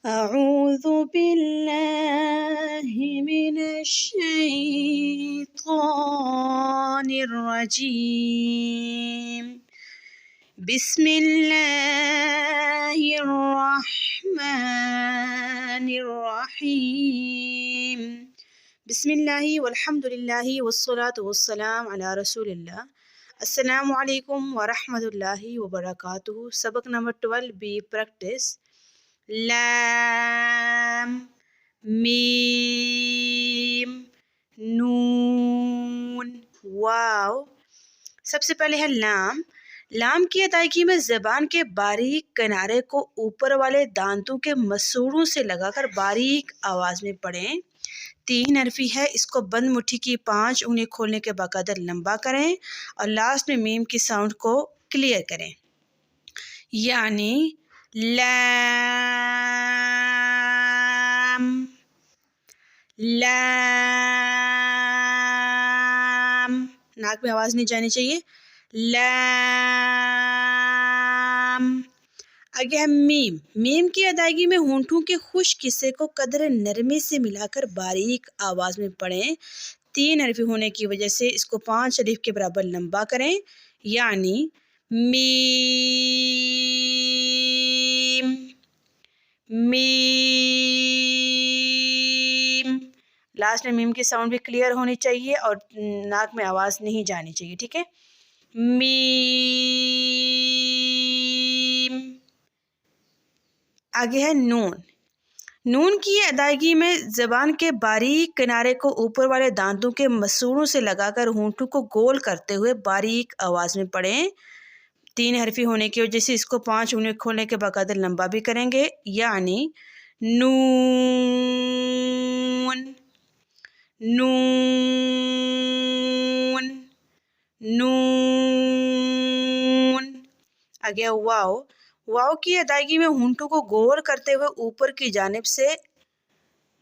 أعوذ بالله من الشيطان الرجيم بسم الله الرحمن الرحيم بسم اللہ والحمد للہ والصلاة والسلام علی رسول اللہ۔ السلام علیکم ورحمۃ اللہ وبرکاتہ۔ سبق نمبر 12 بی پریکٹس۔ لام میم نون واو۔ سب سے پہلے ہے لام۔ لام کی ادائیگی میں زبان کے باریک کنارے کو اوپر والے دانتوں کے مسوڑوں سے لگا کر باریک آواز میں پڑھیں۔ 3 حرفی ہے، اس کو بند مٹھی کی 5 انگلی کھولنے کے بقدر لمبا کریں اور لاسٹ میں میم کی ساؤنڈ کو کلیئر کریں، یعنی لام لام۔ ناک میں آواز نہیں جانی چاہیے، لام۔ آگے ہے میم۔ میم کی ادائیگی میں ہونٹوں کے خشک حصے کو قدر نرمی سے ملا کر باریک آواز میں پڑھیں۔ 3 حرفی ہونے کی وجہ سے اس کو 5 الف کے برابر لمبا کریں، یعنی میم میم۔ لاسٹ میں میم کی ساؤنڈ بھی کلیئر ہونی چاہیے اور ناک میں آواز نہیں جانی چاہیے، ٹھیک ہے؟ میم۔ آگے ہے نون۔ نون کی ادائیگی میں زبان کے باریک کنارے کو اوپر والے دانتوں کے مسوڑوں سے لگا کر ہونٹوں کو گول کرتے ہوئے باریک آواز میں پڑھیں۔ 3 حرفی ہونے کی وجہ سے اس کو 5 انگلی کھولنے کے بقدر لمبا بھی کریں گے، یعنی نون نون نون۔ آگے واو۔ واو کی ادائیگی میں ہونٹوں کو گول کرتے ہوئے اوپر کی جانب سے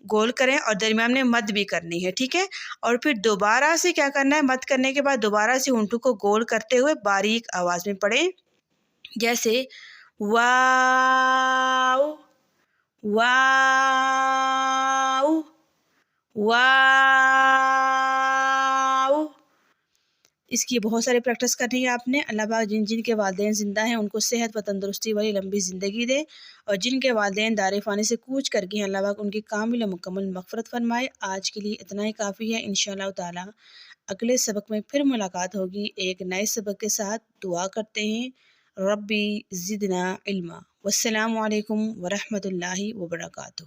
گول کریں اور درمیان میں مد بھی کرنی ہے، ٹھیک ہے؟ اور پھر دوبارہ سے کیا کرنا ہے، مد کرنے کے بعد دوبارہ سے ہونٹوں کو گول کرتے ہوئے باریک آواز میں پڑھیں، جیسے واو واو واو۔ اس کی بہت ساری پریکٹس کرنی ہے آپ نے۔ اللہ پاک جن جن کے والدین زندہ ہیں ان کو صحت و تندرستی والی لمبی زندگی دے، اور جن کے والدین دار فانی سے کوچ کر گئے ہیں اللہ پاک ان کی کامل و مکمل مغفرت فرمائے۔ آج کے لیے اتنا ہی کافی ہے، انشاءاللہ تعالی اگلے سبق میں پھر ملاقات ہوگی ایک نئے سبق کے ساتھ۔ دعا کرتے ہیں ربی زدنا علما۔ والسلام علیکم ورحمۃ اللہ وبرکاتہ۔